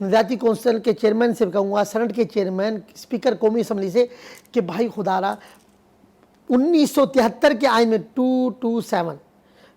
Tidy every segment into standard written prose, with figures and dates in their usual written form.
نظریاتی کونسل کے چیئرمین سے کہوں گا، سینٹ کے چیئرمین، اسپیکر قومی اسمبلی سے، کہ بھائی خدا را 1973 کے آئین میں 227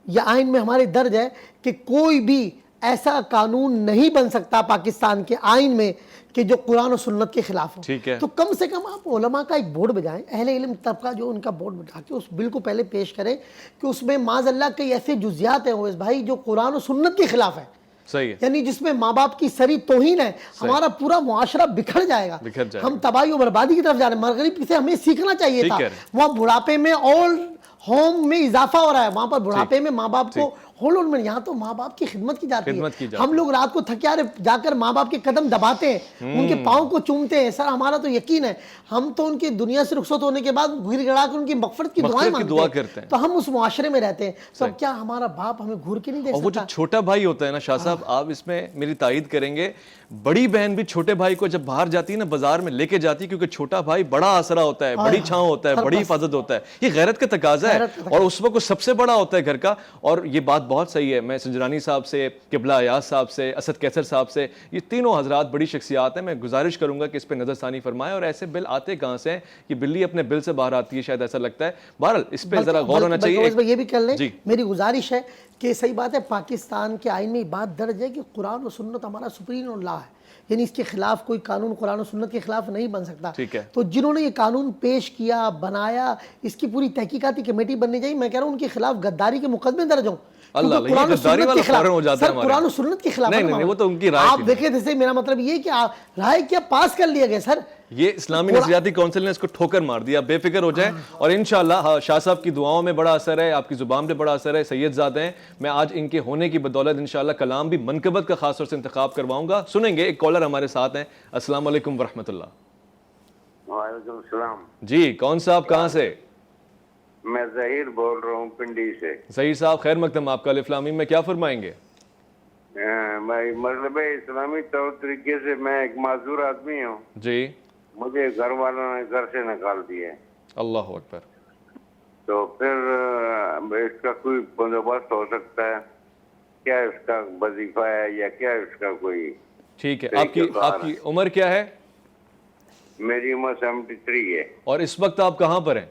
یہ آئین میں ہمارے درج ہے کہ کوئی بھی ایسا قانون نہیں بن سکتا پاکستان کے آئین میں کہ جو قرآن و سنت کے خلاف ہو. تو کم سے کم آپ علماء کا ایک بورڈ بجائیں، اہل علم طبقہ جو ان کا بورڈ بٹھا کے اس بل کو پہلے پیش کریں کہ اس میں معاذ اللہ کئی ایسے جزیات ہیں اویس بھائی جو قرآن و سنت کے خلاف ہے. صحیح ہے. یعنی جس میں ماں باپ کی سری توہین ہے، ہمارا پورا معاشرہ بکھر جائے گا، ہم تباہی و بربادی کی طرف جا رہے ہیں. مغرب سے ہمیں سیکھنا چاہیے تھا. وہاں بڑھاپے میں اولڈ ہوم میں اضافہ ہو رہا ہے، وہاں پر بڑھاپے میں ماں باپ کو ہولڈ میں، یہاں تو ماں باپ کی خدمت کی جاتی ہے. ہم لوگ رات کو تھکیارے جا کر ماں باپ کے قدم دباتے ہیں، ان کے پاؤں کو چومتے ہیں. سر ہمارا تو یقین ہے ہم تو ان کی دنیا سے رخصت ہونے کے بعد گھر گڑا کر ان کی مغفرت کی دعائیں مانگتے ہیں. تو ہم اس معاشرے میں رہتے ہیں. سب کیا ہمارا باپ ہمیں گھر کے نہیں دے سکتا؟ اور وہ جو چھوٹا بھائی ہوتا ہے نا شاہ صاحب، آپ اس میں میری تائید کریں گے، بڑی بہن بھی چھوٹے بھائی کو جب باہر جاتی ہے نا بازار میں لے کے جاتی ہے، کیونکہ چھوٹا بھائی بڑا آسرا ہوتا ہے، بڑی چھاؤں ہوتا ہے، بڑی حفاظت ہوتا ہے. یہ غیرت کا تقاضا ہے اور اس وقت سب سے بڑا ہوتا ہے گھر کا. اور یہ بات بہت صحیح ہے. میں سنجرانی صاحب سے، قبلہ ایاز صاحب سے، اسد کیسر صاحب سے، یہ تینوں حضرات بڑی شخصیات ہیں. میں گزارش کروں گا کہ اس پہ نظر ثانی فرمائیں. اور ایسے بل آتے کہاں سے ہیں؟ یہ بلی اپنے بل سے باہر آتی ہے، شاید ایسا لگتا ہے. بہرحال اس پہ ذرا غور ہونا چاہیے. یہ بھی کر لیں، میری گزارش ہے کہ صحیح بات ہے پاکستان کے آئین میں بات درج ہے کہ قرآن و سنت ہمارا سپریم لا ہے، یعنی اس کے خلاف کوئی قانون قرآن و سنت کے خلاف نہیں بن سکتا. تو جنہوں نے یہ قانون پیش کیا، بنایا، اس کی پوری تحقیقاتی کمیٹی بننی چاہیے. میں کہہ رہا ہوں ان کے خلاف غداری کے مقدمے درج ہوں. قرآن و سنت کے خلاف آپ دیکھیں جیسے میرا مطلب یہ کہ رائے کیا پاس کر لیا گیا. سر یہ اسلامی نظریاتی کونسل نے اس کو ٹھوکر مار دیا. بے فکر ہو جائیں اور انشاءاللہ شاہ صاحب کی دعاؤں میں بڑا اثر ہے، آپ کی زبان پہ بڑا اثر ہے. سید زادہ ہیں، میں آج ان کے ہونے کی بدولت انشاءاللہ کلام بھی منقبت کا خاص طور سے انتخاب کرواؤں گا. سنیں گے ایک کالر ہمارے ساتھ ہیں. السلام علیکم ورحمۃ اللہ. وعلیکم السلام. جی کون صاحب کہاں سے؟ میں ظہیر بول رہا ہوں پنڈی سے. ظہیر صاحب خیر مقدم آپ کا. الف لام میم میں کیا فرمائیں گے؟ مطلب اسلامی طور طریقے سے میں ایک معذور آدمی ہوں جی. مجھے گھر والوں نے گھر سے نکال دیا. اللہ اکبر. تو پھر اس کا کوئی بندوبست ہو سکتا ہے کیا؟ اس کا وظیفہ ہے یا کیا اس کا کوئی؟ ٹھیک ہے. آپ کی عمر کیا ہے؟ میری عمر 73 ہے. اور اس وقت آپ کہاں پر ہیں؟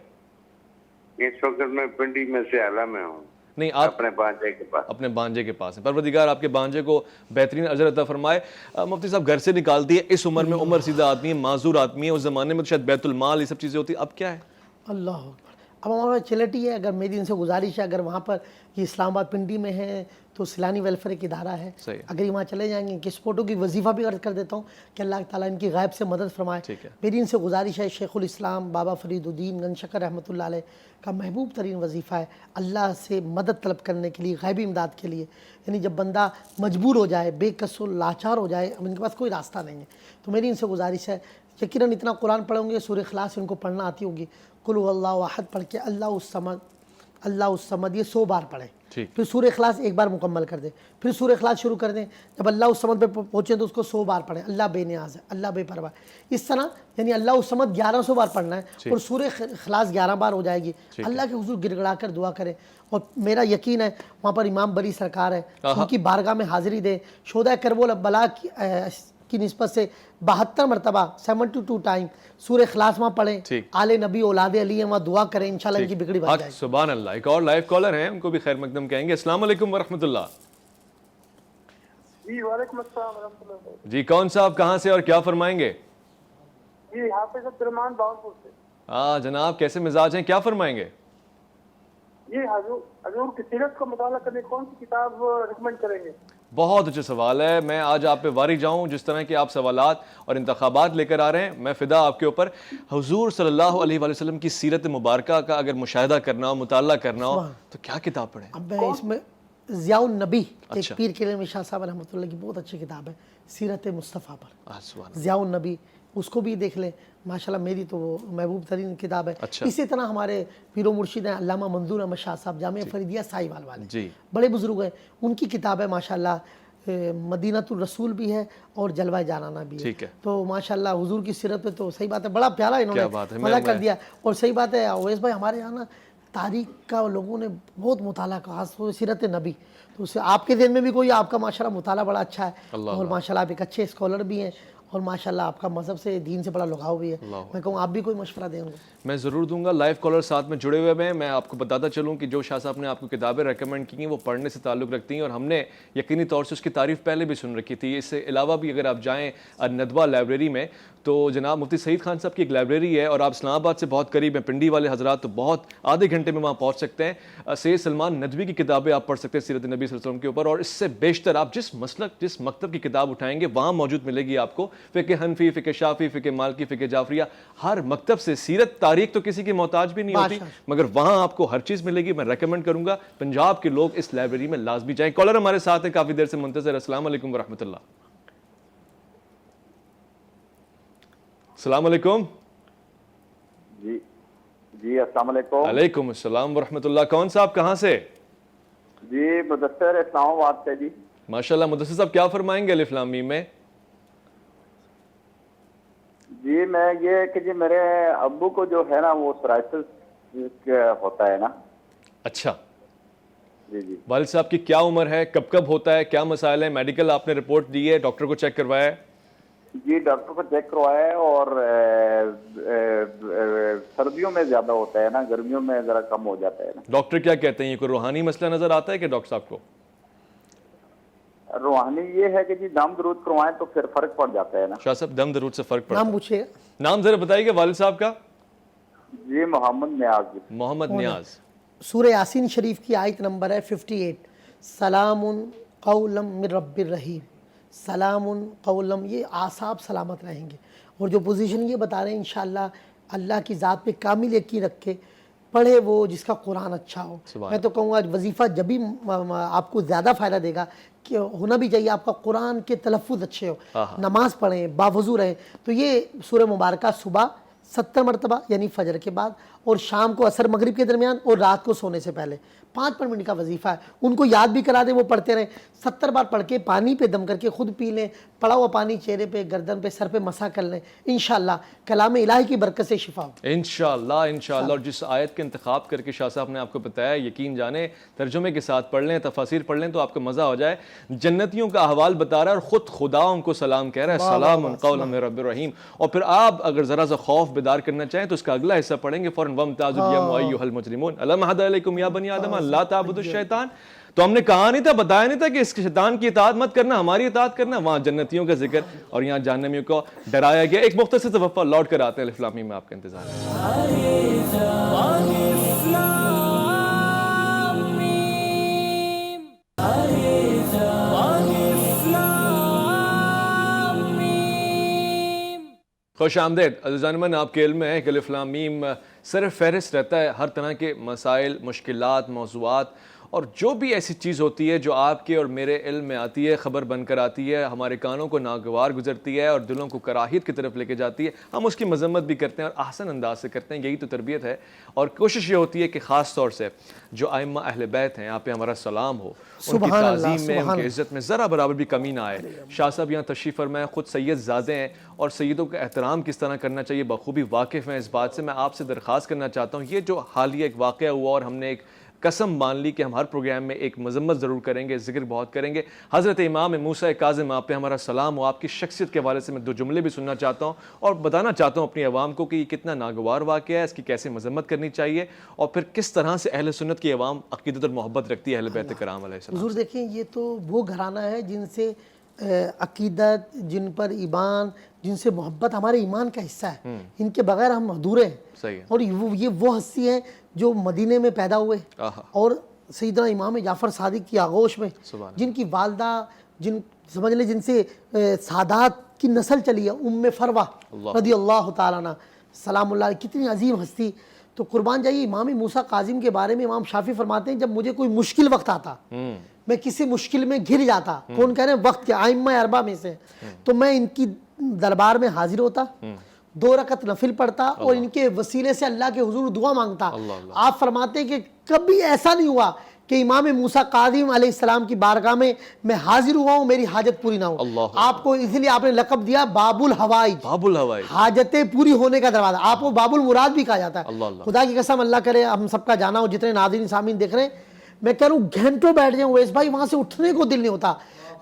اس وقت میں پنڈی میں سے اعلیٰ میں ہوں. نہیں آپ اپنے بانجے کے پاس. اپنے بانجے کے پاس ہیں. پروردگار آپ کے بانجے کو بہترین اجر عطا فرمائے. مفتی صاحب گھر سے نکال دیے اس عمر میں، عمر سیدھا آدمی ہے، معذور آدمی ہے. اس زمانے میں تو شاید بیت المال یہ سب چیزیں ہوتی. اب کیا ہے؟ اللہ اکبر. اب ہمارا چلٹی ہے. اگر میری ان سے گزارش ہے اگر وہاں پر یہ اسلام آباد پنڈی میں ہے تو سیلانی ویلفیئر ایک ادارہ ہے. اگر یہ وہاں چلے جائیں گے، کس فوٹو کی وظیفہ بھی عرض کر دیتا ہوں کہ اللہ تعالیٰ ان کی غائب سے مدد فرمائے. میری ان سے گزارش ہے شیخ الاسلام بابا فرید الدین گنج شکر رحمۃ اللہ علیہ کا محبوب ترین وظیفہ ہے اللہ سے مدد طلب کرنے کے لیے، غیبی امداد کے لیے. یعنی جب بندہ مجبور ہو جائے، بے کس و لاچار ہو جائے، اب ان کے پاس کوئی راستہ نہیں ہے، تو میری ان سے گزارش ہے یقیناً اتنا قرآن پڑھیں گے، سورہ اخلاص ان کو پڑھنا آتی ہوگی، قل هو اللہ احد پڑھ کے اللہ الصمد یہ 100 بار پڑھیں. پھر سورہ اخلاص ایک بار مکمل کر دیں، پھر سورہ اخلاص شروع کر دیں. جب اللہ الصمد پہ پہنچیں تو اس کو 100 بار پڑھیں. اللہ بے نیاز ہے، اللہ بے پرواہ. اس طرح یعنی اللہ الصمد 1100 بار پڑھنا ہے اور سورہ اخلاص 11 بار ہو جائے گی. اللہ کے حضور گر گڑا کر دعا کریں. اور میرا یقین ہے وہاں پر امام بری سرکار ہے، ان کی بارگاہ میں حاضری دیں. شہداء کربلا بلا کی نسبت سے 72 مرتبہ 72 ٹائم سورہ اخلاص وہاں پڑھیں. آل نبی اولاد علی وہاں دعا کریں، انشاءاللہ ان کی بگڑی بن جائے گی. سبحان اللہ. ایک اور لائیو کالر ہیں، ان کو بھی خیر مقدم کہیں گے. السلام علیکم ورحمۃ اللہ. جی وعلیکم السلام ورحمۃ اللہ. جی کون صاحب کہاں سے اور کیا فرمائیں گے؟ جی حافظ عبد الرحمان باورپور سے. ہاں جناب کیسے مزاج ہیں، کیا فرمائیں گے؟ جی حضور کی سیرت کا مطالعہ کرنے کون سی کتاب ریکمینڈ کریں گے؟ بہت اچھا سوال ہے. میں آج آپ پہ واری جاؤں جس طرح کے آپ سوالات اور انتخابات لے کر آ رہے ہیں، میں فدا آپ کے اوپر. حضور صلی اللہ علیہ وآلہ وسلم کی سیرت مبارکہ کا اگر مشاہدہ کرنا ہو، مطالعہ کرنا ہو تو کیا کتاب پڑھیں؟ اب میں اس میں ضیاء النبی ایک پیر کے لیے شاہ صاحب رحمۃ اللہ کی بہت اچھی کتاب ہے سیرت مصطفیٰ پر، ضیاء النبی، اس کو بھی دیکھ لیں. ماشاءاللہ میری تو وہ محبوب ترین کتاب ہے. اسی طرح ہمارے پیر و مرشد ہیں علامہ منظور احمد شاہ صاحب، جامعہ فریدیہ ساہیوال والے، بڑے بزرگ ہیں. ان کی کتاب ہے ماشاءاللہ مدینۃ الرسول بھی ہے اور جلوہ جانانہ بھی ہے. تو ماشاءاللہ حضور کی سیرت پہ تو صحیح بات ہے، بڑا پیارا انہوں نے مزہ کر دیا. اور صحیح بات ہے اویس بھائی، ہمارے یہاں نا تاریخ کا لوگوں نے بہت مطالعہ کیا، خاص طور سے سیرت نبی، تو اس سے آپ کے ذہن میں بھی کوئی آپ کا ماشاءاللہ مطالعہ بڑا اچھا ہے، اور ماشاءاللہ آپ ایک اچھے اسکالر بھی ہیں، اور ماشاءاللہ آپ کا مذہب سے دین سے بڑا لگاؤ بھی ہے. میں کہوں آپ بھی کوئی مشورہ دیں گے؟ میں ضرور دوں گا. لائیو کالر ساتھ میں جڑے ہوئے ہیں. میں آپ کو بتاتا چلوں کہ جو شاہ صاحب نے آپ کو کتابیں ریکمنڈ کی ہیں وہ پڑھنے سے تعلق رکھتی ہیں، اور ہم نے یقینی طور سے اس کی تعریف پہلے بھی سن رکھی تھی. اس سے علاوہ بھی اگر آپ جائیں ندوہ لائبریری میں تو جناب مفتی سعید خان صاحب کی ایک لائبریری ہے، اور آپ اسلام آباد سے بہت قریب ہیں، پنڈی والے حضرات تو بہت آدھے گھنٹے میں وہاں پہنچ سکتے ہیں. سید سلمان ندوی کی کتابیں آپ پڑھ سکتے ہیں سیرت نبی صلی اللہ علیہ وسلم کے اوپر، اور اس سے بیشتر آپ جس مسلک جس مکتب کی کتاب اٹھائیں گے وہاں موجود ملے گی آپ کو. فقہ حنفی، فقہ شافعی، فقہ مالکی، فقہ جعفریہ، ہر مکتب سے. سیرت تاریخ تو کسی کی محتاج بھی نہیں ہوتی، مگر وہاں آپ کو ہر چیز ملے گی. میں ریکمینڈ کروں گا پنجاب کے لوگ اس لائبریری میں لازمی جائیں. کالر ہمارے ساتھ ہیں کافی دیر سے منتظر. السلام علیکم ورحمۃ اللہ. السلام علیکم. جی السلام علیکم. وعلیکم السلام ورحمۃ اللہ. کون صاحب کہاں سے؟ جی مدثر اسلام آباد سے. جی ماشاءاللہ. مدثر صاحب کیا فرمائیں گے الف لام میم میں؟ جی میں یہ کہ جی میرے ابو کو جو ہے نا وہ سورائسس ہوتا ہے نا. اچھا. جی والد صاحب کی کیا عمر ہے، کب ہوتا ہے، کیا مسائل ہیں؟ میڈیکل آپ نے رپورٹ دی ہے، ڈاکٹر کو چیک کروایا ہے؟ جی ڈاکٹر کو چیک کروایا ہے، اور سردیوں میں زیادہ ہوتا ہے نا، گرمیوں میں ذرا کم ہو جاتا ہے نا. ڈاکٹر کیا کہتے ہیں؟ یہ کوئی روحانی مسئلہ نظر آتا ہے کہ ڈاکٹر صاحب کو؟ روحانی یہ ہے کہ جی دم درود کروائیں تو پھر فرق پڑ جاتا ہے نا. شاہ صاحب دم درود سے فرق پڑتا ہے؟ نام پوچھیے. نام ذرا بتائیے گا والد صاحب کا؟ جی محمد نیاز. محمد نیاز. سورہ یاسین شریف کی آیت نمبر ہے 58. سلام قولا من رب الرحیم. سلام قولم، یہ اعصاب سلامت رہیں گے. اور جو پوزیشن یہ بتا رہے ہیں انشاءاللہ اللہ کی ذات پہ کامل یقین رکھے پڑھے وہ جس کا قرآن اچھا ہو. میں تو کہوں گا وظیفہ جب بھی آپ کو زیادہ فائدہ دے گا کہ ہونا بھی چاہیے آپ کا قرآن کے تلفظ اچھے ہو، نماز پڑھیں، باوضو رہیں. تو یہ سورہ مبارکہ صبح 70 مرتبہ یعنی فجر کے بعد، اور شام کو عصر مغرب کے درمیان، اور رات کو سونے سے پہلے 5 منٹ کا وظیفہ ہے. ان کو یاد بھی کرا دیں، وہ پڑھتے رہیں. 70 بار پڑھ کے پانی پہ دم کر کے خود پی لیں، پڑا ہوا پانی چہرے پہ، گردن پہ، سر پہ مسح کر لیں. انشاءاللہ کلام الہی کی برکت سے شفا ہو. انشاءاللہ. اور جس آیت کے انتخاب کر کے شاہ صاحب نے آپ کو بتایا، یقین جانیں ترجمے کے ساتھ پڑھ لیں، تفاسیر پڑھ لیں تو آپ کو مزہ ہو جائے. جنتیوں کا احوال بتا رہا ہے، اور خود خدا ان کو سلام کہہ رہا ہے، سلام قولا من رب الرحیم. اور پھر آپ اگر ذرا سا خوف بیدار کرنا چاہیں تو اس کا اگلا حصہ پڑھیں گے فوراً. وامتازوا اليوم ایھا المجرمون الم اعہد الیکم یا بنی آدم لا تعبدوا الشیطان. تو ہم نے کہا نہیں تھا، بتایا نہیں تھا کہ اس شیطان کی اطاعت مت کرنا، ہماری اطاعت کرنا. وہاں جنتیوں کا ذکر اور یہاں جہنمیوں کو ڈرایا گیا. ایک مختصر سے وقفہ لوٹ کر آتے ہیں. الف لام میم میں آپ کا انتظار ہے. خوش آمدید عزیزان من. آپ کے علم میں ہے کہ الف لام میم سر فہرست رہتا ہے ہر طرح کے مسائل، مشکلات، موضوعات، اور جو بھی ایسی چیز ہوتی ہے جو آپ کے اور میرے علم میں آتی ہے، خبر بن کر آتی ہے، ہمارے کانوں کو ناگوار گزرتی ہے اور دلوں کو کراہیت کی طرف لے کے جاتی ہے، ہم اس کی مذمت بھی کرتے ہیں اور احسن انداز سے کرتے ہیں. یہی تو تربیت ہے. اور کوشش یہ ہوتی ہے کہ خاص طور سے جو ائمہ اہل بیت ہیں، آپ پہ ہمارا سلام ہو، ان کی تعظیم میں، ان کی عزت میں ذرا برابر بھی کمی نہ آئے. شاہ صاحب یہاں تشریف فرمائے، خود سید زادے ہیں اور سیدوں کا احترام کس طرح کرنا چاہیے بخوبی واقف ہیں اس بات سے. میں آپ سے درخواست کرنا چاہتا ہوں، یہ جو حالیہ ایک واقعہ ہوا اور ہم نے ایک قسم مان لی کہ ہم ہر پروگرام میں ایک مذمت ضرور کریں گے، ذکر بہت کریں گے. حضرت امام موسیٰ کاظم، آپ پہ ہمارا سلام ہو. آپ کی شخصیت کے حوالے سے میں 2 جملے بھی سننا چاہتا ہوں اور بتانا چاہتا ہوں اپنی عوام کو کہ یہ کتنا ناگوار واقعہ ہے، اس کی کیسے مذمت کرنی چاہیے، اور پھر کس طرح سے اہل سنت کی عوام عقیدت اور محبت رکھتی ہے اہل بیت کرام علیہ السلام. حضور دیکھیں یہ تو وہ گھرانہ ہے جن سے عقیدت، جن پر ایمان، جن سے محبت ہمارے ایمان کا حصہ ہے. ان کے بغیر ہم ادھورے ہیں. صحیح ہے. اور یہ وہ ہستی ہیں جو مدینے میں پیدا ہوئے اور سیدنا امام جعفر صادق کی آغوش میں، جن کی والدہ، جن سمجھ لیں جن سے سادات کی نسل چلی ہے، ام فروہ رضی اللہ تعالیٰ عنہ سلام اللہ علیہ. کتنی عظیم ہستی. تو قربان جائیے امام موسیٰ کاظم کے بارے میں امام شافعی فرماتے ہیں جب مجھے کوئی مشکل وقت آتا، میں کسی مشکل میں گھر جاتا، کون کہہ رہے ہیں وقت کے ائمہ 4 میں سے، تو میں ان کی دربار میں حاضر ہوتا، 2 رکعت نفل پڑھتا اور ان کے وسیلے سے اللہ کے حضور دعا مانگتا. آپ فرماتے ہیں کہ کبھی ایسا نہیں ہوا کہ امام موسیٰ کاظم علیہ السلام کی بارگاہ میں حاضر ہوا ہوں، میری حاجت پوری نہ ہو. آپ کو اس لیے آپ نے لقب دیا باب الحوائج، باب الحوائج، حاجتیں پوری ہونے کا دروازہ. آپ کو باب المراد بھی کہا جاتا ہے. خدا کی قسم اللہ کرے ہم سب کا جانا ہو، جتنے ناظرین سامعین دیکھ رہے ہیں، میں کہہ رہا ہوں گھنٹوں بیٹھ جائیں اویس بھائی، وہاں سے اٹھنے کو دل نہیں ہوتا.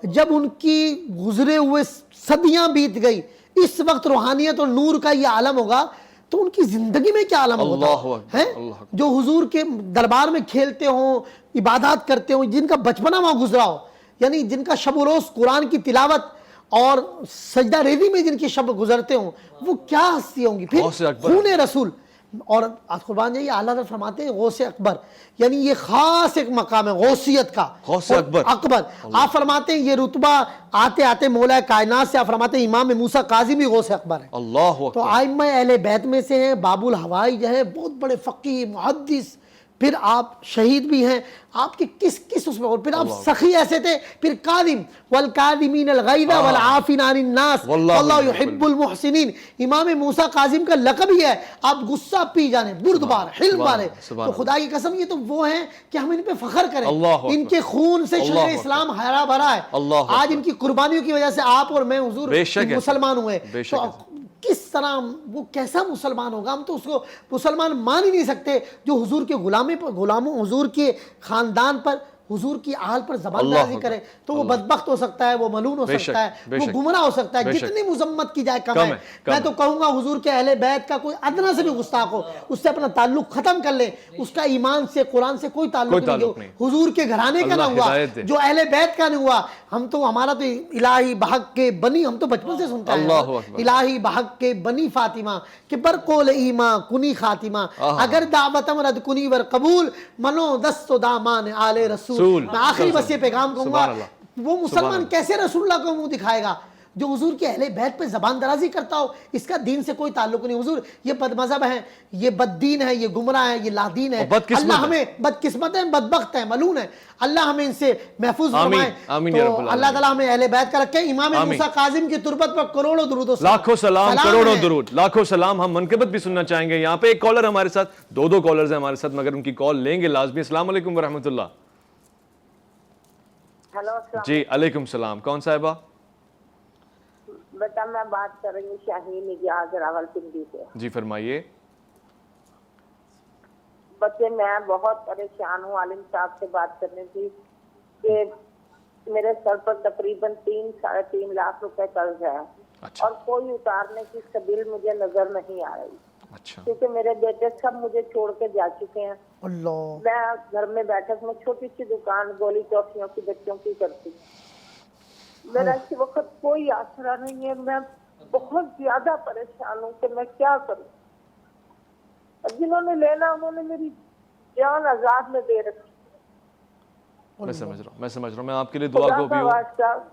جب ان کی گزرے ہوئے صدیاں بیت گئی، اس وقت روحانیت اور نور کا یہ عالم ہوگا تو ان کی زندگی میں کیا عالم ہوتا ہے. جو حضور کے دربار میں کھیلتے ہوں، عبادات کرتے ہوں، جن کا بچپنا وہاں گزرا ہو، یعنی جن کا شب و روز قرآن کی تلاوت اور سجدہ ریزی میں جن کی شب گزرتے ہوں، وہ کیا ہستی ہوں گی. پھر خون رسول، اور قربان جائیے اعلیٰ حضرت فرماتے ہیں غوث اکبر، یعنی یہ خاص ایک مقام ہے غوثیت کا، غوث اکبر. آپ فرماتے ہیں یہ رتبہ آتے آتے مولا کائنات سے، آپ فرماتے ہیں امام موسیٰ کاظم بھی غوث اکبر ہے. تو ائمہ اہل بیت میں سے ہیں. باب الحوائی جو ہے بہت بڑے فقیہ محدث، پھر آپ شہید بھی ہیں. آپ کی کس اس میں، اور پھر آپ سخی ایسے تھے، پھر کاظم والکاظمین الغیظ والعافین عن الناس واللہ یحب المحسنین. امام موسیٰ کاظم کا لقب ہی ہے آپ غصہ پی جانے، بردبار، حلم والے. تو خدا کی قسم یہ تو وہ ہیں کہ ہم ان پہ فخر کریں. ان کے خون سے شجر اسلام ہرا بھرا ہے. آج ان کی قربانیوں کی وجہ سے آپ اور میں حضور مسلمان ہوئے. تو کس طرح وہ کیسا مسلمان ہوگا؟ ہم تو اس کو مسلمان مان ہی نہیں سکتے جو حضور کے غلاموں حضور کے خاندان پر، حضور کی آل پر زبان درازی کرے. تو وہ بدبخت ہو سکتا ہے، وہ ملعون ہو سکتا ہے، وہ گمراہ ہو سکتا ہے. جتنی مذمت کی جائے کم ہے. میں تو کہوں گا حضور کے اہل بیت کا کوئی ادنا سے بھی گستاخ ہو، اس سے اپنا تعلق ختم کر لیں. اس کا ایمان سے، قرآن سے کوئی تعلق نہیں. حضور کے گھرانے کا نہ ہوا، جو اہل بیت کا نہیں ہوا. ہم تو، ہمارا تو الہی بحق کے بنی، ہم تو بچپن سے سنتے ہیں الہی بحق کے بنی فاطمہ کہ برقول ایمان کنی خاتمہ، اگر دعوتم رد کنی ور قبول منو دست و دامان آل رسول. میں آخری بس یہ پیغام کہوں گا، وہ مسلمان کیسے رسول اللہ کو منہ دکھائے گا جو حضور کے اہل بیت پہ زبان درازی کرتا ہو؟ اس کا دین سے کوئی تعلق نہیں. حضور یہ بد مذہب ہیں، یہ بد دین ہے، یہ گمراہ ہے، یہ لادین ہے. اللہ ہمیں بدقسمت ہیں، بدبخت ہیں، ملعون ہیں. اللہ ہمیں ان سے محفوظ فرمائے. تو اللہ تعالیٰ ہمیں اہل بیت کا رکھے. امام موسیٰ کاظم کی تربت پر کروڑوں درود و لاکھوں سلام، کروڑوں درود، لاکھوں سلام. ہم منقبت بھی سننا چاہیں گے. یہاں پہ ایک کالر ہمارے ساتھ، دو کالرز ہیں ہمارے ساتھ، مگر ان کی کال لیں گے لازمی. السلام علیکم ورحمۃ اللہ. جی علیکم السلام. کون صاحبہ؟ بیٹا میں بات کر رہی ہوں شاہین اجاز راولپنڈی سے. جی فرمائیے. بچے میں بہت پریشان ہوں. عالم صاحب سے بات کرنی تھی کہ میرے سر پر تقریباً 3-3.5 لاکھ روپے قرض ہے، اور کوئی اتارنے کی سبیل مجھے نظر نہیں آ رہی. کیونکہ میرے بیٹے سب مجھے چھوڑ کے جا چکے ہیں. میں گھر میں بیٹھک میں چھوٹی سی دکان گولی ٹوفیوں کی بچوں کی کرتی ہوں. میرا اس وقت کوئی آسرا نہیں ہے. میں بہت زیادہ پریشان ہوں کہ میں کیا کروں. جنہوں نے لینا انہوں نے میری جان آزاد میں دے رکھی. میں سمجھ رہا ہوں. میں آپ کے لیے دعا گو بھی ہوں.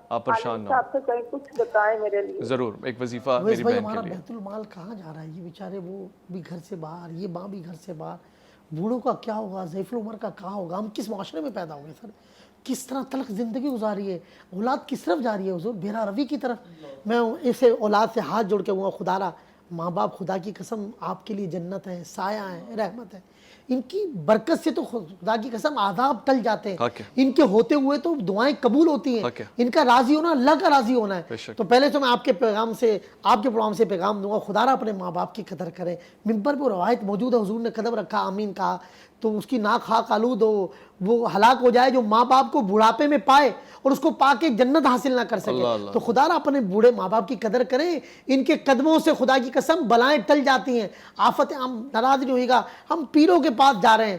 آپ پریشان نہ ہوں. کہیں کچھ بتائیں میرے لیے. ضرور ایک وظیفہ میری بہن ہمارا کے لیے. بیت المال کہاں جا رہا ہے؟ یہ بیچارے وہ بھی گھر سے باہر، یہ ماں بھی گھر سے باہر. بوڑھوں کا کیا ہوگا؟ ضعیف العمر کا کہاں ہوگا؟ ہم کس معاشرے میں پیدا ہو گئے سر؟ کس طرح تلخ زندگی گزاری ہے؟ اولاد کس طرف جا رہی ہے حضور؟ بھیرا روی کی طرف. میں اسے اولاد سے ہاتھ جوڑ کے خدا را ماں باپ خدا کی قسم آپ کے لیے جنت ہے، سایہ ہے، رحمت ہے. ان کی برکت سے تو خدا کی قسم عذاب ٹل جاتے ہیں. ان کے ہوتے ہوئے تو دعائیں قبول ہوتی ہیں. ان کا راضی ہونا اللہ کا راضی ہونا ہے. تو پہلے تو میں آپ کے پیغام سے، آپ کے پروگرام سے پیغام دوں گا، خدا را اپنے ماں باپ کی قدر کریں. ممبر پہ روایت موجود ہے، حضور نے قدم رکھا، آمین کہا تو اس کی ناک خاک آلود ہو، وہ ہلاک ہو جائے جو ماں باپ کو بڑھاپے میں پائے اور اس کو پا کے جنت حاصل نہ کر سکے. تو خدا را اپنے بوڑھے ماں باپ کی قدر کریں. ان کے قدموں سے خدا کی قسم بلائیں ٹل جاتی ہیں، آفتیں. ہم ناراض نہیں ہوئے گا، ہم پیروں کے پاس جا رہے ہیں.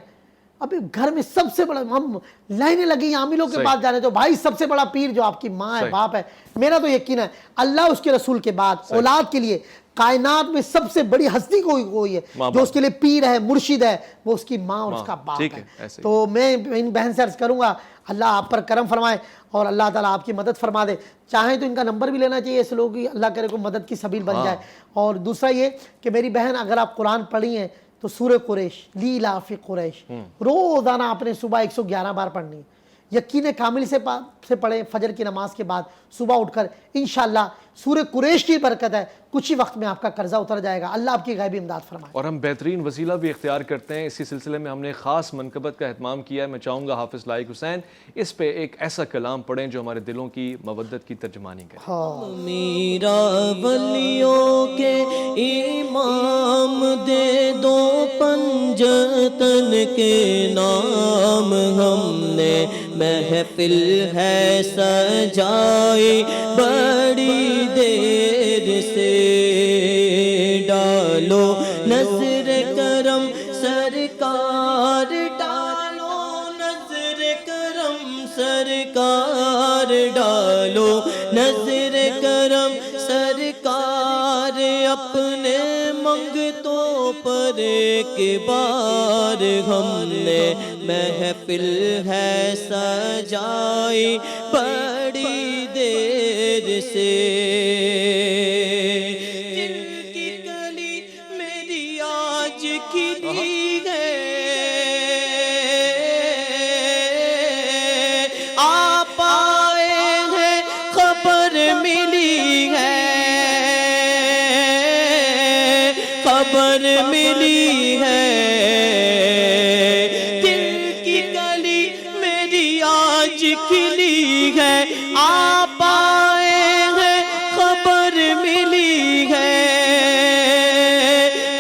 ابھی گھر میں سب سے بڑا، ہم لائنیں لگی ہیں عاملوں کے پاس جا رہے ہیں، تو بھائی سب سے بڑا پیر جو آپ کی ماں ہے، باپ ہے. میرا تو یقین ہے اللہ اس کے رسول کے بعد اولاد کے لیے کائنات میں سب سے بڑی ہستی کوئی ہے جو اس کے لیے پیر ہے، مرشد ہے، وہ اس کی ماں اور اس کا باپ ہے. تو میں ان بہن سے عرض کروں گا اللہ آپ پر کرم فرمائے اور اللہ تعالیٰ آپ کی مدد فرما دے. چاہیں تو ان کا نمبر بھی لینا چاہیے، ایسے لوگ اللہ کرے کو مدد کی سبیل بن جائے. اور دوسرا یہ کہ میری بہن اگر آپ قرآن پڑھی ہیں تو سورہ قریش، لیلاف قریش روزانہ آپ نے صبح 111 بار پڑھنی ہے. یقین کامل سے پڑھیں فجر کی نماز کے بعد صبح اٹھ کر انشاءاللہ سورہ قریش کی برکت ہے کچھ ہی وقت میں آپ کا قرضہ اتر جائے گا. اللہ آپ کی غیبی امداد فرمائے. اور ہم بہترین وسیلہ بھی اختیار کرتے ہیں. اسی سلسلے میں ہم نے خاص منقبت کا اہتمام کیا ہے. میں چاہوں گا حافظ لائق حسین اس پہ ایک ایسا کلام پڑھیں جو ہمارے دلوں کی مودت کی ترجمانی کرے. میرا ولیوں کے امام دے دو پنجتن کے نام ہم نے محفل ہے سجائی بڑی دیر سے ڈالو نظر کرم سرکار ڈالو نظر کرم سرکار ڈالو نظر کرم سرکار اپنے منگتوں پر ایک بار ہم نے محفل ہے سجائی بڑی دیر سے دل کی گلی میری آج کھلی ہے آپ آئے ہیں خبر ملی ہے خبر ملی ہے کھلی ہے آپ آئے ہیں خبر ملی ہے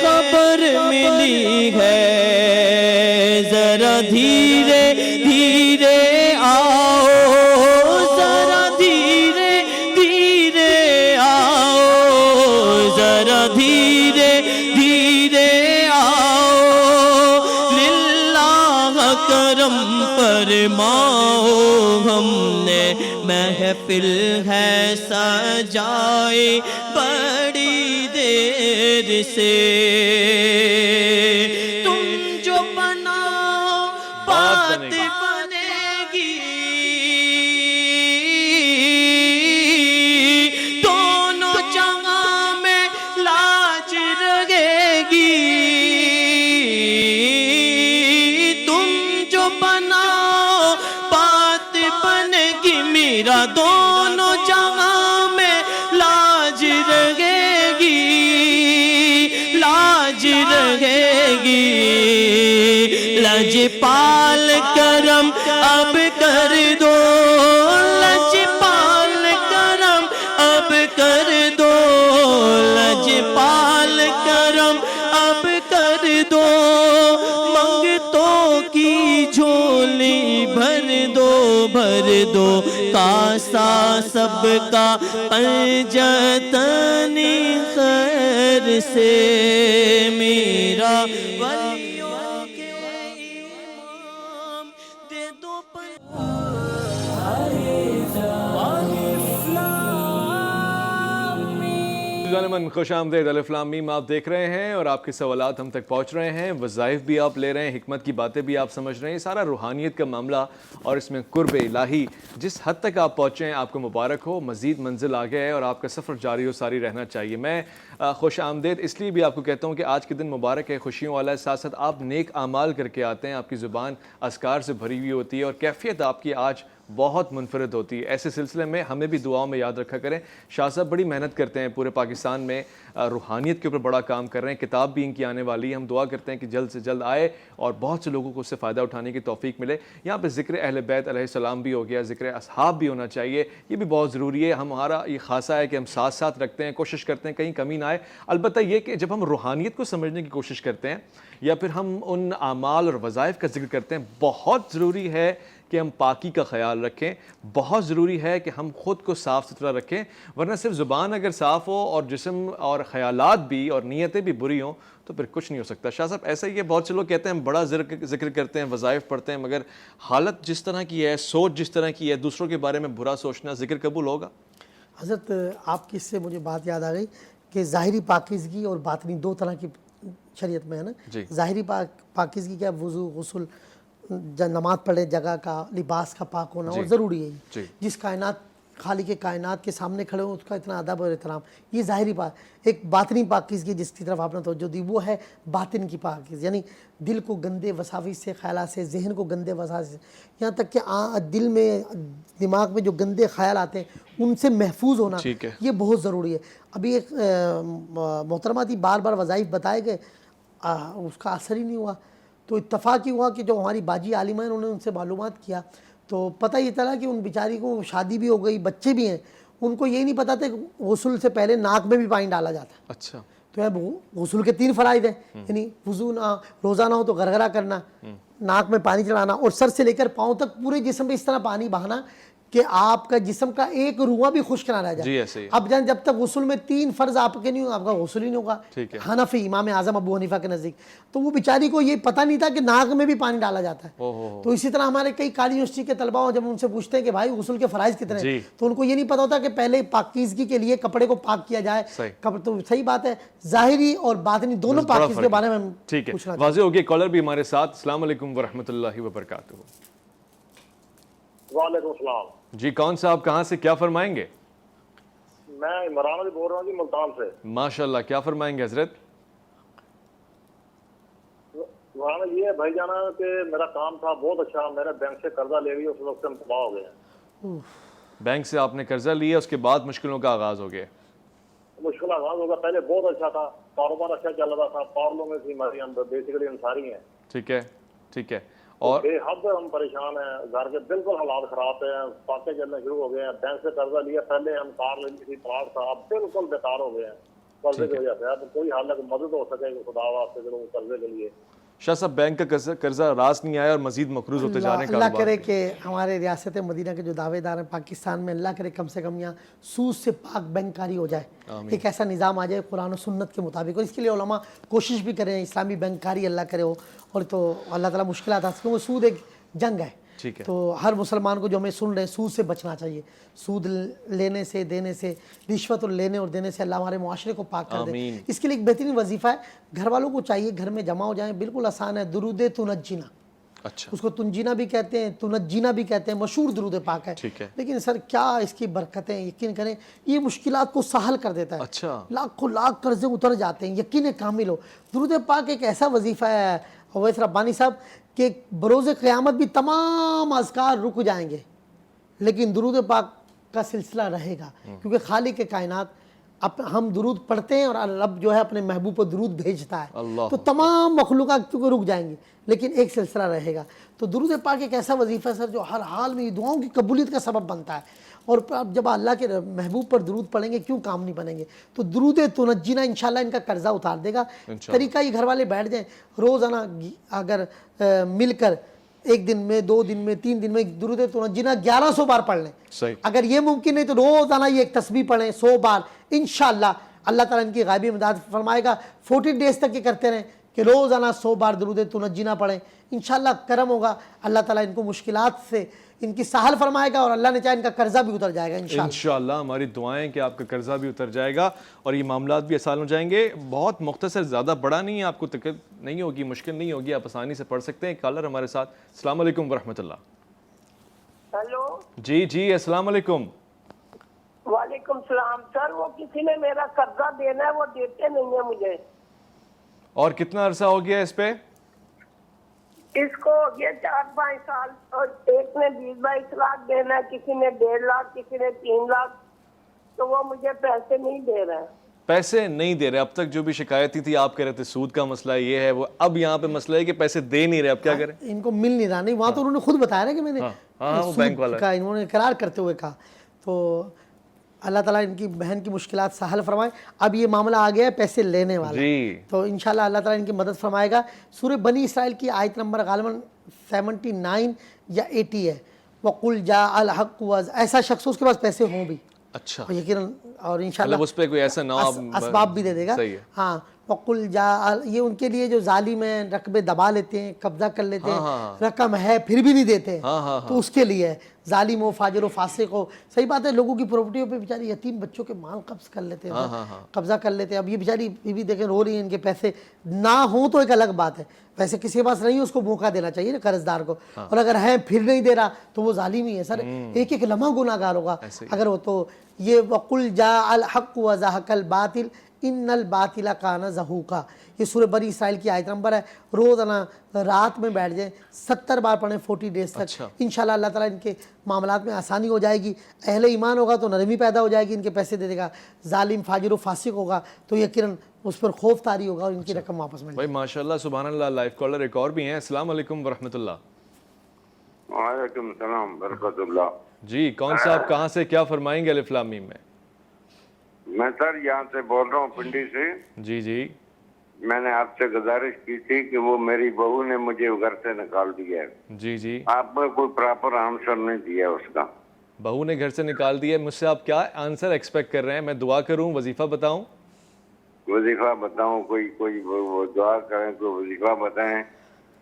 خبر ملی ہے ذرا دھیرے دھیرے آؤ ذرا دھیرے دھیرے آؤ ذرا دھیرے دھیرے آؤ للہ کرم فرماؤ ہم نے محفل ہے سجائی بڑی دیر سے تم جو بناؤ بات بنے گی دونوں جگہ میں لاج رہے گی تم جو بناؤ بات بنے گی میرا دونوں جہاں میں لاج رہے گی لاج رہے گی لج پال کرم اب کر دو لج پال کرم اب کر دو لج پال کرم اب کر دو منگتوں کی جھولی بھر دو کاسا سب کا پنجتن خیر سے میرا ولیوں کے امام دے دو من خوش آمدید. الف لام میم آپ دیکھ رہے ہیں اور آپ کے سوالات ہم تک پہنچ رہے ہیں. وظائف بھی آپ لے رہے ہیں, حکمت کی باتیں بھی آپ سمجھ رہے ہیں. سارا روحانیت کا معاملہ اور اس میں قرب الہی جس حد تک آپ پہنچے ہیں آپ کو مبارک ہو. مزید منزل آگے ہے اور آپ کا سفر جاری و ساری رہنا چاہیے. میں خوش آمدید اس لیے بھی آپ کو کہتا ہوں کہ آج کے دن مبارک ہے, خوشیوں والا ہے. ساتھ ساتھ آپ نیک اعمال کر کے آتے ہیں, آپ کی زبان اذکار سے بھری ہوئی ہوتی ہے اور کیفیت آپ کی آج بہت منفرد ہوتی ہے. ایسے سلسلے میں ہمیں بھی دعاؤں میں یاد رکھا کریں. شاہ صاحب بڑی محنت کرتے ہیں, پورے پاکستان میں روحانیت کے اوپر بڑا کام کر رہے ہیں. کتاب بھی ان کی آنے والی ہے. ہم دعا کرتے ہیں کہ جلد سے جلد آئے اور بہت سے لوگوں کو اس سے فائدہ اٹھانے کی توفیق ملے. یہاں پہ ذکر اہل بیت علیہ السلام بھی ہو گیا, ذکر اصحاب بھی ہونا چاہیے, یہ بھی بہت ضروری ہے. ہمارا یہ خاصہ ہے کہ ہم ساتھ ساتھ رکھتے ہیں, کوشش کرتے ہیں کہیں کمی نہ آئے. البتہ یہ کہ جب ہم روحانیت کو سمجھنے کی کوشش کرتے ہیں یا پھر ہم ان اعمال اور وظائف کا ذکر کرتے ہیں, بہت ضروری ہے کہ ہم پاکی کا خیال رکھیں. بہت ضروری ہے کہ ہم خود کو صاف ستھرا رکھیں, ورنہ صرف زبان اگر صاف ہو اور جسم اور خیالات بھی اور نیتیں بھی بری ہوں تو پھر کچھ نہیں ہو سکتا. شاہ صاحب ایسا ہی ہے, بہت سے لوگ کہتے ہیں ہم بڑا ذکر کرتے ہیں, وظائف پڑھتے ہیں, مگر حالت جس طرح کی ہے, سوچ جس طرح کی ہے, دوسروں کے بارے میں برا سوچنا, ذکر قبول ہوگا؟ حضرت آپ کی اس سے مجھے بات یاد آ گئی کہ ظاہری پاکیزگی اور باطنی دو طرح کی شریعت میں ہے نا. ظاہری پاکیزگی کیا, وضو, غسل, نماز پڑھے, جگہ کا, لباس کا پاک ہونا اور ضروری ہے. جس کائنات خالق کائنات کے سامنے کھڑے ہوں اس کا اتنا ادب اور احترام، یہ ظاہری بات۔ ایک باطنی پاکیزگی جس کی طرف آپ نے توجہ دی وہ ہے باطن کی پاکیزگی، یعنی دل کو گندے وساوس سے، خیالات سے، ذہن کو گندے وساوس سے، یہاں تک کہ دل میں دماغ میں جو گندے خیال آتے ہیں ان سے محفوظ ہونا یہ بہت ضروری ہے۔ ابھی ایک محترمہ تھی، بار بار وظائف بتائے گئے، اس کا اثر ہی نہیں ہوا، تو اتفاق ہی ہوا کہ جو ہماری باجی عالمہ ہیں انہوں نے ان سے معلومات کیا تو پتہ یہ چلا کہ ان بیچاری کو شادی بھی ہو گئی، بچے بھی ہیں، ان کو یہ نہیں پتا تھا کہ غسل سے پہلے ناک میں بھی پانی ڈالا جاتا ہے۔ اچھا، تو غسل کے 3 فرائض ہیں، یعنی وضو نہ روزانہ ہو تو غرغرہ کرنا، ناک میں پانی چڑھانا، اور سر سے لے کر پاؤں تک پورے جسم پہ اس طرح پانی بہانا کہ آپ کا جسم کا ایک روواں بھی خشک نہ رہ جائے۔ اب جب تک غسل میں 3 فرض آپ کے نہیں ہوں آپ کا غسل ہی نہیں ہوگا، حنفی امام اعظم ابو حنیفہ کے نزدیک۔ تو وہ بیچاری کو یہ پتہ نہیں تھا کہ ناک میں بھی پانی ڈالا جاتا ہے۔ تو اسی طرح ہمارے کئی کالج یونیورسٹی کے طلباء جب ان سے پوچھتے ہیں کہ بھائی غسل کے فرائض کتنے ہیں تو ان کو یہ نہیں پتا ہوتا کہ پہلے پاکیزگی کے لیے کپڑے کو پاک کیا جائے۔ تو صحیح بات ہے، ظاہری اور باطنی دونوں پاکیزگی کے بارے میں ٹھیک ہے، واضح ہو گیا۔ کالر بھی ہمارے ساتھ، السلام علیکم ورحمۃ اللہ وبرکاتہ۔ وعلیکم السلام جی، کون صاحب کہاں سے کیا فرمائیں گے؟ میں عمران علی بول رہا ہوں جی ملتان سے۔ ماشاءاللہ، کیا فرمائیں گے حضرت؟ مولانا یہ ہے بھائی جانا کہ میرا کام تھا بہت اچھا، میں نے بینک سے قرضہ لے لیا، اس وقت ہم تباہ ہو گئے ہیں۔ بینک سے آپ نے قرضہ لیا، اس کے بعد مشکلوں کا آغاز ہو گیا؟ مشکل آغاز ہوگا، پہلے بہت اچھا تھا، کاروبار اچھا چل رہا تھا، پارلوں میں تھی ہماری، ہم بیسیکلی انصاری ہیں۔ ٹھیک ہے، ٹھیک ہے، اور بے حد ہم پریشان ہیں، گھر کے بالکل حالات خراب ہیں، پاکے چلنے شروع ہو گئے ہیں، بینک سے قرضہ لیا، پہلے ہم کار لے لی تھی، پلاٹ تھا، اب بالکل بیکار ہو گئے ہیں قرضے کی وجہ سے۔ اب کوئی حال ہے کہ مدد ہو سکے خدا واسطے چلو قرضے کے لیے۔ شاہ صاحب، بینک کا قرضہ راس نہیں آیا اور مزید مقروض ہوتے جا رہے ہیں۔ اللہ کرے کہ ہمارے ریاست مدینہ کے جو دعوے دار ہیں پاکستان میں، اللہ کرے کم سے کم یہاں سود سے پاک بینک کاری ہو جائے، ایک ایسا نظام آ جائے قرآن و سنت کے مطابق، اور اس کے لیے علماء کوشش بھی کریں، اسلامی بینک کاری اللہ کرے ہو، اور تو اللہ تعالیٰ مشکلات آتی ہیں۔ وہ سود ایک جنگ ہے، تو ہر مسلمان کو جو ہمیں سن رہے ہیں سود سے بچنا چاہیے، سود لینے سے، دینے سے، رشوت لینے اور دینے سے اللہ ہمارے معاشرے کو پاک کر دے۔ اس کے لیے ایک بہترین وظیفہ ہے، گھر والوں کو چاہیے گھر میں جمع ہو جائیں، بالکل آسان ہے، درود تنجینا، اس کو تنجینا بھی کہتے ہیں، تنجینا بھی کہتے ہیں، مشہور درود پاک ہے۔ لیکن سر کیا اس کی برکتیں، یقین کریں یہ مشکلات کو سہل کر دیتا ہے، لاکھوں لاکھ قرضے اتر جاتے ہیں، یقین کامل ہو۔ درود پاک ایک ایسا وظیفہ ہے اویس ربانی صاحب کہ بروز قیامت بھی تمام اذکار رک جائیں گے لیکن درود پاک کا سلسلہ رہے گا، کیونکہ خالق کائنات ہم درود پڑھتے ہیں اور رب جو ہے اپنے محبوب پر درود بھیجتا ہے، تو تمام مخلوقات کیونکہ رک جائیں گے لیکن ایک سلسلہ رہے گا۔ تو درود پاک ایک ایسا وظیفہ ہے سر جو ہر حال میں دعاؤں کی قبولیت کا سبب بنتا ہے، اور جب اللہ کے محبوب پر درود پڑھیں گے کیوں کام نہیں بنیں گے۔ تو درود تنجینا انشاءاللہ ان کا قرضہ اتار دے گا۔ طریقہ یہ گھر والے بیٹھ جائیں، روزانہ اگر مل کر 1 دن میں 2 دن میں 3 دن میں درود تنجینا 1100 بار پڑھ لیں، اگر یہ ممکن نہیں تو روزانہ یہ ایک تسبیح پڑھیں 100 بار، انشاءاللہ اللہ تعالیٰ ان کی غیبی امداد فرمائے گا۔ 40 ڈیز تک یہ کرتے رہیں کہ روزانہ 100 بار درود تنجینا پڑھیں، انشاءاللہ کرم ہوگا، اللہ تعالیٰ ان کو مشکلات سے ان کی سہل فرمائے گا، اور اللہ نے چاہے ان کا قرضہ بھی اتر جائے گا انشاءاللہ۔ ہماری دعائیں کہ آپ کا قرضہ بھی اتر جائے گا اور یہ معاملات بھی آسان ہو جائیں گے۔ بہت مختصر، زیادہ بڑا نہیں ہے، آپ کو تکلیف نہیں ہوگی، مشکل نہیں ہوگی، آپ آسانی سے پڑھ سکتے ہیں۔ کالر ہمارے ساتھ، السلام علیکم ورحمۃ اللہ۔ ہیلو جی السلام علیکم۔ وعلیکم السلام۔ سر وہ کسی نے میرا قرضہ دینا ہے، وہ دیتے نہیں ہیں مجھے۔ اور کتنا عرصہ ہو گیا اس پہ؟ اس کو یہ 4-5 سال، اور ایک نے 20-22 لاکھ دینا ہے، کسی نے 1.5 لاکھ، کسی نے 3 لاکھ، تو وہ مجھے پیسے نہیں دے رہے۔ پیسے نہیں دے رہے؟ اب تک جو بھی شکایتی تھی آپ کہہ رہے تھے سود کا مسئلہ یہ ہے وہ، اب یہاں پہ مسئلہ ہے کہ پیسے دے نہیں رہے، اب کیا کریں؟ ان کو مل نہیں رہا، نہیں وہاں تو انہوں نے خود بتایا نا کہ میں نے بینک والا کا انہوں نے اقرار کرتے ہوئے کہا۔ تو اللہ تعالیٰ ان کی بہن کی مشکلات سہل فرمائے۔ اب یہ معاملہ آ گیا ہے پیسے لینے والا، تو انشاءاللہ اللہ تعالیٰ ان کی مدد فرمائے گا۔ سورہ بنی اسرائیل کی آیت نمبر غالباً 79 یا 80 ہے، وَقُلْ جَاءَ الْحَقُّ، ایسا شخص اس کے پاس پیسے ہوں بھی، اچھا، یقیناً، اور انشاءاللہ اس پہ کوئی ایسا نہ اسباب بھی دے دے گا۔ ہاں، وقل جا، یہ ان کے لیے جو ظالم ہیں رقبے دبا لیتے ہیں، قبضہ کر لیتے ہیں، رقم ہے پھر بھی نہیں دیتے، تو اس کے لیے ہے ظالم ہو، فاجر ہو، فاسق ہو. صحیح بات ہے، لوگوں کی پراپرٹیوں پہ بیچاری یتیم بچوں کے مال قبض کر لیتے ہیں، قبضہ کر لیتے ہیں. اب یہ بیچاری بیوی دیکھیں رو رہی ہیں، ان کے پیسے نہ ہوں تو ایک الگ بات ہے، ویسے کسی کے پاس نہیں ہے اس کو موقع دینا چاہیے نا قرض دار کو، اور اگر ہے پھر نہیں دے رہا تو وہ ظالم ہی ہے. سر ایک ایک لمحہ گناہ گار ہوگا اگر وہ. تو یہ وقل جاء الحق وزهق الباطل ان الباطل کان زہوقا، یہ سورہ بنی اسرائیل کی آیت نمبر ہے. روزانہ رات میں بیٹھ جائیں 70 بار پڑھیں 40 ڈیز تک، انشاءاللہ اللہ تعالیٰ ان کے معاملات میں آسانی ہو جائے گی. اہل ایمان ہوگا تو نرمی پیدا ہو جائے گی، ان کے پیسے دے دے گا. ظالم فاجر و فاسق ہوگا تو یقیناً اس پر خوف طاری ہوگا اور ان کی رقم واپس مل جائے گی. بھائی ماشاءاللہ سبحان اللہ. لائف کالر ایک اور بھی ہیں. السلام علیکم ورحمۃ اللہ. وعلیکم السلام برکت اللہ. جی کون صاحب کہاں سے کیا فرمائیں گے الف لام میم میں؟ میں سر یہاں سے بول رہا ہوں پنڈی سے. جی جی. میں نے آپ سے گزارش کی تھی کہ وہ میری بہو نے مجھے گھر سے نکال دیا ہے. جی جی. آپ نے کوئی پراپر آنسر نہیں دیا اس کا. بہو نے گھر سے نکال دیا ہے، مجھ سے آپ کیا آنسر ایکسپیکٹ کر رہے ہیں؟ میں دعا کروں، وظیفہ بتاؤں؟ وظیفہ بتاؤں، کوئی وہ دعا کریں، کوئی وظیفہ بتائیں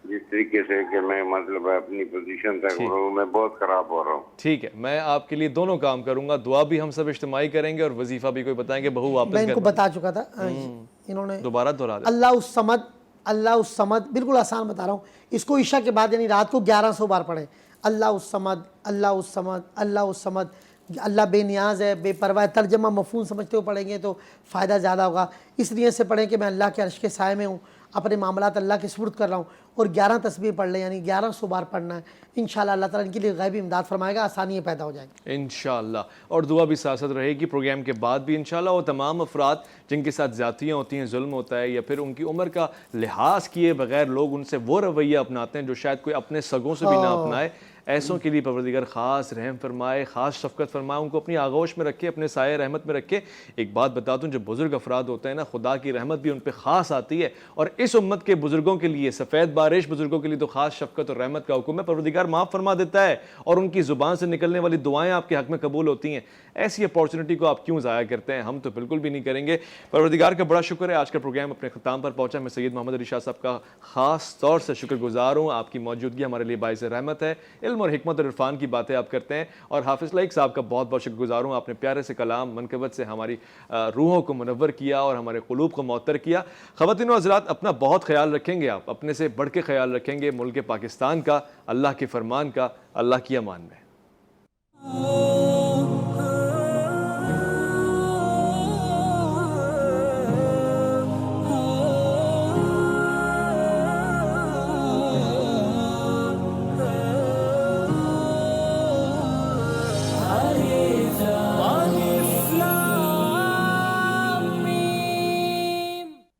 جس طریقے سے کہ میں مطلب اپنی پوزیشن تک میں بہت خراب ہو رہا ہوں. ٹھیک ہے، میں آپ کے لیے دونوں کام کروں گا، دعا بھی ہم سب اجتماعی کریں گے اور وظیفہ بھی کوئی بتائیں گے. بہو واپس میں ان کو بتا چکا تھا، انہوں نے دوبارہ دہرا دیں. اللہ الصمد، اللہ الصمد، بالکل آسان بتا رہا ہوں. اس کو عشاء کے بعد یعنی رات کو 1100 بار پڑھیں. اللہ الصمد، اللہ الصمد، اللہ الصمد. اللہ بے نیاز ہے، بے پرواہ. ترجمہ مفہوم سمجھتے ہوئے پڑھیں گے تو فائدہ زیادہ ہوگا. اس نیت سے پڑھیں کہ میں اللہ کے عرش کے سائے میں ہوں، اپنے معاملات اللہ کے سپرد کر رہا ہوں، اور 11 تسبیح پڑھ لیں، یعنی 1100 بار پڑھنا ہے. انشاءاللہ اللہ تعالیٰ ان کے لیے غیبی امداد فرمائے گا، آسانیاں پیدا ہو جائیں گی انشاءاللہ. اور دعا بھی ساتھ ساتھ رہے گی پروگرام کے بعد بھی انشاءاللہ. وہ تمام افراد جن کے ساتھ زیادتیاں ہوتی ہیں، ظلم ہوتا ہے، یا پھر ان کی عمر کا لحاظ کیے بغیر لوگ ان سے وہ رویہ اپناتے ہیں جو شاید کوئی اپنے سگوں سے بھی نہ اپنائے، ایسوں کے لیے پروردگار خاص رحم فرمائے، خاص شفقت فرمائے، ان کو اپنی آغوش میں رکھے، اپنے سائے رحمت میں رکھے. ایک بات بتا دوں، جو بزرگ افراد ہوتے ہیں نا، خدا کی رحمت بھی ان پہ خاص آتی ہے. اور اس امت کے بزرگوں کے لیے، سفید بارش بزرگوں کے لیے تو خاص شفقت اور رحمت کا حکم ہے. پروردگار معاف فرما دیتا ہے اور ان کی زبان سے نکلنے والی دعائیں آپ کے حق میں قبول ہوتی ہیں. ایسی اپارچونٹی کو آپ کیوں ضائع کرتے ہیں؟ ہم تو بالکل بھی نہیں کریں گے. پروردگار کا بڑا شکر ہے، آج کا پروگرام اپنے اختتام پر پہنچا. میں سید محمد علی شاہ صاحب کا خاص طور سے شکر گزار ہوں. آپ کی موجودگی ہمارے لیے باعث رحمت ہے. علم اور حکمت اور عرفان کی باتیں آپ کرتے ہیں. اور حافظ لائق صاحب کا بہت بہت شکر گزار ہوں. آپ نے پیارے سے کلام منقبت سے ہماری روحوں کو منور کیا اور ہمارے قلوب کو معطر کیا. خواتین و حضرات، اپنا بہت خیال رکھیں گے، آپ اپنے سے بڑھ کے خیال رکھیں گے، ملک پاکستان کا، اللہ کے فرمان کا. اللہ کی امان میں.